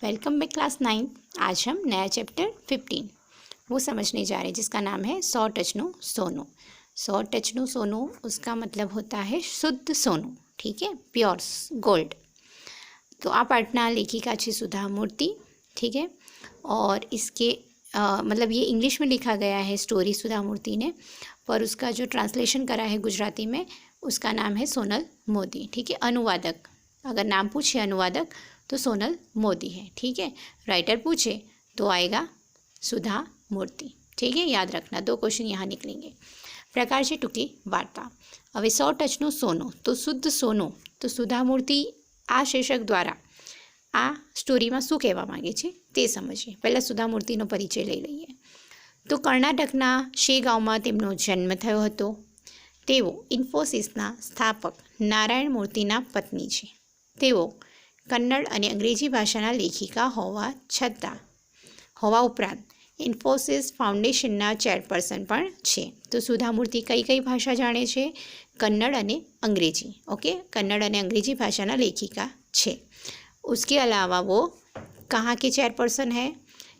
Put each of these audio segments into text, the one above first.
Welcome back class 9। आज हम नया चैप्टर 15 वो समझने जा रहे हैं जिसका नाम है 100 टचनु सोनू। 100 टचनु सोनू उसका मतलब होता है शुद्ध सोनू, ठीक है, प्योर गोल्ड। तो आ पाठना लेखिका छे सुधा मूर्ति, ठीक है। और इसके मतलब ये इंग्लिश में लिखा गया है स्टोरी सुधा मूर्ति ने, पर उसका जो ट्रांसलेशन करा है गुजराती में उसका नाम है सोनल मोदी, ठीक है। अनुवादक अगर नाम पूछे अनुवादक तो सोनल मोदी है, ठीक है। राइटर पूछे तो आएगा सुधा मूर्ति, ठीक है। याद रखना, 2 क्वेश्चन यहाँ निकलेंगे। प्रकार से टूकी वार्ता। हवे 100 टचनु सोनू तो शुद्ध सोनू, तो सुधा मूर्ति आ शीर्षक द्वारा आ स्टोरी में शू कहेवा मांगे छे ते समझिए। पहला सुधा मूर्तिनो परिचय लई लईए। तो कर्नाटकना शे गाममां तेमनो जन्म थयो हतो। तेओ इन्फोसिसना स्थापक नारायण मूर्तिना पत्नी छे। तेओ कन्नड़ અને અંગ્રેજી ભાષાના લેખિકા હોવા ઉપરાંત ઇન્ફોસિસ ફાઉન્ડેશનના ચેરપર્સન પણ છે। તો સુધા મૂર્તિ કઈ કઈ ભાષા જાણે છે? કન્નડ અને અંગ્રેજી, ઓકે। કન્નડ અને અંગ્રેજી ભાષાના લેખિકા છે। उसके अलावा वो कहाँ के चेयरपर्सन है?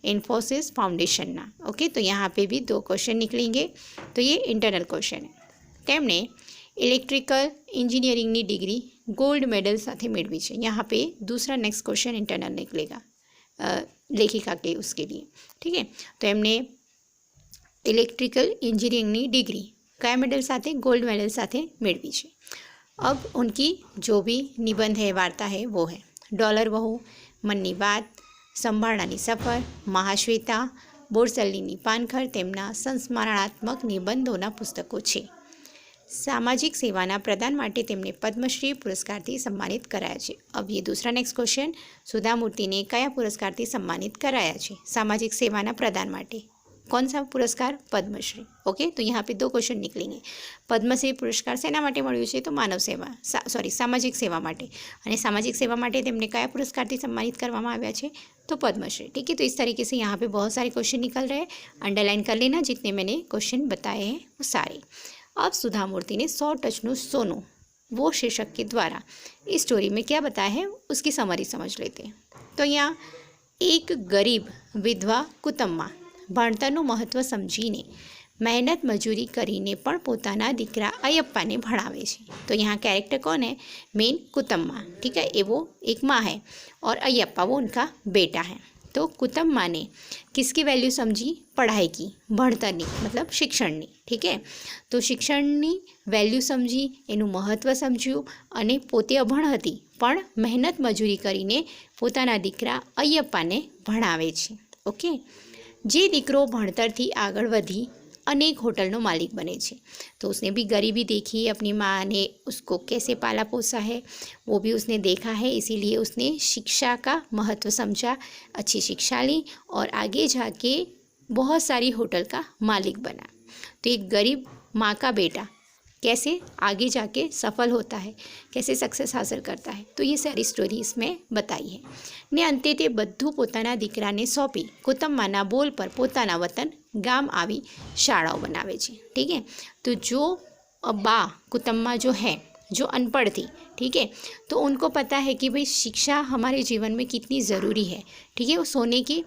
इन्फोसिस फाउंडेशनना, ओके। तो यहाँ पे भी 2 क्वेश्चन निकलेंगे। तो ये इंटरनल क्वेश्चन है। तेमने इलेक्ट्रिकल इंजीनियरिंगनी डिग्री गोल्ड मेडल साथे मेळवी छे। यहाँ पे दूसरा नेक्स्ट क्वेश्चन इंटरनल निकलेगा लेखिका के उसके लिए, ठीक है। तो एमने इलेक्ट्रिकल इंजीनियरिंगनी डिग्री कया मेडल साथे? गोल्ड मेडल साथे मेळवी छे। अब उनकी जो भी निबंध है, वार्ता है, वो है डॉलर वहू, मननी बात, संभाळनानी सफर, महाश्वेता, बोरसल्लीनी पानखर तेमना संस्मरणात्मक निबंधोना पुस्तकों छे। सामाजिक सेवाना प्रदान माटे तेमने पद्मश्री पुरस्कारथी सम्मानित कराया छे। अब ये दूसरा नेक्स्ट क्वेश्चन, सुधा मूर्ति ने कया पुरस्कारथी सम्मानित कराया छे? सामाजिक सेवाना प्रदान माटे कौन सा पुरस्कार? पद्मश्री, ओके। तो यहाँ पे 2 क्वेश्चन निकलेंगे। पद्मश्री पुरस्कार सेना माटे मळ्यो छे? तो मानव सेवा सामाजिक सेवा माटे। अने सामाजिक सेवा माटे तेमने कया पुरस्कारथी सम्मानित करवामां आव्या छे? तो पद्मश्री, ठीक है। तो इस तरीके से यहाँ पे बहुत सारे क्वेश्चन निकल रहे हैं। अंडरलाइन कर लेना जितने मैंने क्वेश्चन बताए हैं वो सारे। अब सुधा मूर्ति ने 100 टचनु सोनू वो शीर्षक के द्वारा इस स्टोरी में क्या बताया है उसकी समरी समझ लेते हैं। तो यहाँ एक गरीब विधवा कुटुंबમાં ભણતરનું મહત્ત્વ સમજીને મહેનત મજૂરી કરીને પણ પોતાના દીકરા અયપ્પાને ભણાવે છે। તો यहाँ कैरेक्टर कौन है? मेन कुटुंबમાં, ठीक है। ये वो एक माँ है और अयप्पा वो उनका बेटा है। तो कुटुंबમાં ने किसकी वैल्यू समझी? पढ़ाई की, भणतरनी मतलब शिक्षणनी, ठीक है। तो शिक्षणनी वैल्यू समझी, एનું મહત્ત્વ समझ्યું અને પોતે અભણ હતી પણ મહેનત મજૂરી કરીને પોતાના દીકરા અયપ્પાને ભણાવે છે, ઓકે। જે દીકરો ભણતરથી આગળ વધી अनेक होटल नो मालिक बने छे। तो उसने भी गरीबी देखी, अपनी माँ ने उसको कैसे पाला पोसा है वो भी उसने देखा है, इसीलिए उसने शिक्षा का महत्व समझा, अच्छी शिक्षा ली और आगे जाके बहुत सारी होटल का मालिक बना। तो एक गरीब माँ का बेटा कैसे आगे जाके सफल होता है, कैसे सक्सेस हासिल करता है, तो ये सारी स्टोरी इसमें बताई है। ने अंते ते बधु पोताना दीकराने सौंपी कुटुंबमाना बोल पर पोताना वतन गाम आवी शाळाओ बनावे छे, ठीक है। तो जो बा कुटुंबमां जो है जो अनपढ़ थी, ठीक है, तो उनको पता है कि भाई शिक्षा हमारे जीवन में कितनी ज़रूरी है, ठीक है। वो सोने की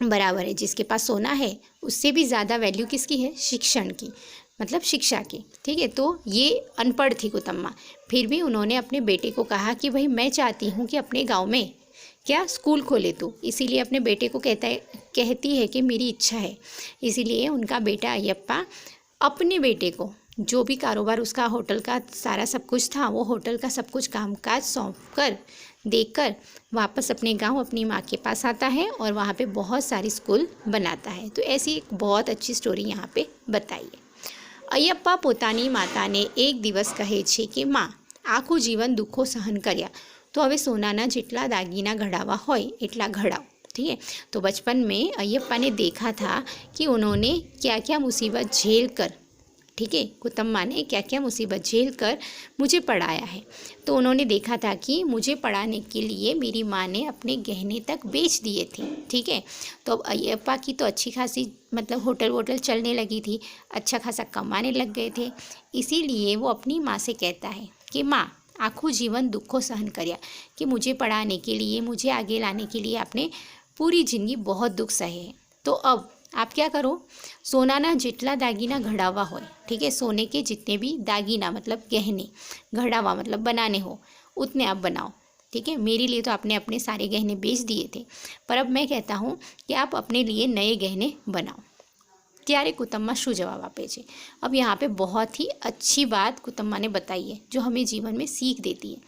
बराबर है। जिसके पास सोना है उससे भी ज़्यादा वैल्यू किसकी है? शिक्षण की, मतलब शिक्षा की, ठीक है। तो ये अनपढ़ थी कुटुंबमा, फिर भी उन्होंने अपने बेटे को कहा कि भाई मैं चाहती हूँ कि अपने गांव में क्या स्कूल खोले तो, इसीलिए अपने बेटे को कहती है कि मेरी इच्छा है। इसीलिए उनका बेटा अयप्पा अपने बेटे को जो भी कारोबार उसका होटल का सारा सब कुछ था वो होटल का सब कुछ कामकाज सौंप कर देकर वापस अपने गांव अपनी माँ के पास आता है और वहाँ पे बहुत सारी स्कूल बनाता है। तो ऐसी एक बहुत अच्छी स्टोरी यहाँ पे बताई है। अयप्पा पोतानी माताने एक दिवस कहे छे कि माँ आखू जीवन दुखों सहन कर्या तो हवे सोनाना जेटला दागीना घड़ावा होय एटला घड़ाओ, ठीक है। तो बचपन में अयप्पा ने देखा था कि उन्होंने क्या क्या मुसीबत झेल कर, ठीक है, कुटुंबमा ने क्या क्या मुसीबत झेल कर मुझे पढ़ाया है। तो उन्होंने देखा था कि मुझे पढ़ाने के लिए मेरी माँ ने अपने गहने तक बेच दिए थे, ठीक है। तो अब अयप्पा की तो अच्छी खासी मतलब होटल वोटल चलने लगी थी, अच्छा खासा कमाने लग गए थे। इसीलिए वो अपनी माँ से कहता है कि माँ आखू जीवन दुखों सहन कर्या, कि मुझे पढ़ाने के लिए, मुझे आगे लाने के लिए आपने पूरी जिंदगी बहुत दुख सहे हैं। तो अब आप क्या करो, सोनाना जेटला दागीना घड़ावा होय, ठीक है, सोने के जितने भी दागीना मतलब गहने, घड़ावा मतलब बनाने हो, उतने आप बनाओ, ठीक है। मेरे लिए तो आपने अपने सारे गहने बेच दिए थे, पर अब मैं कहता हूँ कि आप अपने लिए नए गहने बनाओ। त्यारे कुतम्मा शू जवाब आपे छे। अब यहाँ पे बहुत ही अच्छी बात कुतम्मा ने बताई है जो हमें जीवन में सीख देती है।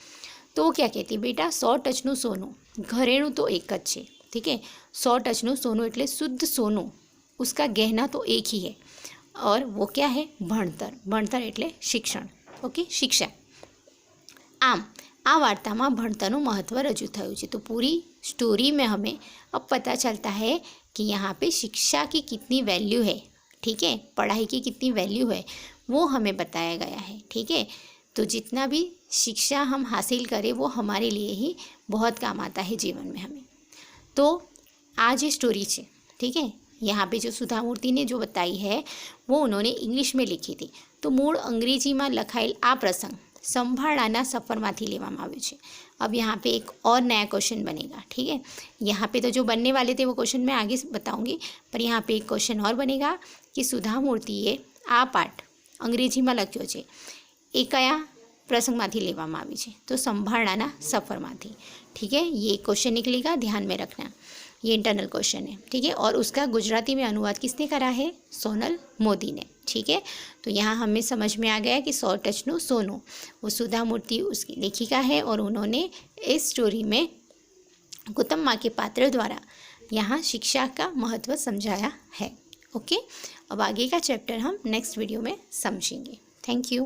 तो वो क्या कहती है, बेटा 100 टचનું सोनू घरेणું तो एक જ છે, ठीक है। 100 टचનું सोनू એટલે शुद्ध सोनू, उसका गहना तो एक ही है, और वो क्या है, भणतर। भणतर એટલે शिक्षण, ओके, शिक्षा। आम आ वार्तामां भणतरનું महत्व रजू थयुं छे। तो पूरी स्टोरी में हमें अब पता चलता है कि यहाँ पे शिक्षा की कितनी वैल्यू है, ठीक है, पढ़ाई की कितनी वैल्यू है, वो हमें बताया गया है, ठीक है। तो जितना भी शिक्षा हम हासिल करें वो हमारे लिए ही बहुत काम आता है जीवन में हमें। तो आज ये स्टोरी है, ठीक है। यहाँ पे जो सुधा मूर्ति ने जो बताई है वो उन्होंने इंग्लिश में लिखी थी। तो मूળ अंग्रेजीમાં લખાયેલ આ પ્રસંગ સંભાળાના સફરમાંથી લેવામાં આવ્યું છે। अब यहाँ पे एक और नया क्वेश्चन बनेगा, ठीक है। यहाँ पे तो जो बनने वाले थे वो क्वेश्चन मैं आगे बताऊंगी, पर यहाँ पे एक क्वेश्चन और बनेगा कि सुधा मूर्तिए आ पाठ अंग्रेजीમાં લખ્યો છે એ કયા પ્રસંગમાંથી લેવામાં આવી છે, तो સંભાળાના સફરમાંથી, ठीक है। ये क्वेश्चन निकलेगा, ध्यान में रखना, ये इंटरनल क्वेश्चन है, ठीक है। और उसका गुजराती में अनुवाद किसने करा है, सोनल मोदी ने, ठीक है। तो यहाँ हमें समझ में आ गया कि 100 टचનું सोनू वो सुधा मूर्ति उसकी लेखिका है, और उन्होंने इस स्टोरी में कुतम्मा के पात्र द्वारा यहाँ शिक्षा का महत्व समझाया है, ओके। अब आगे का चैप्टर हम नेक्स्ट वीडियो में समझेंगे। Thank you.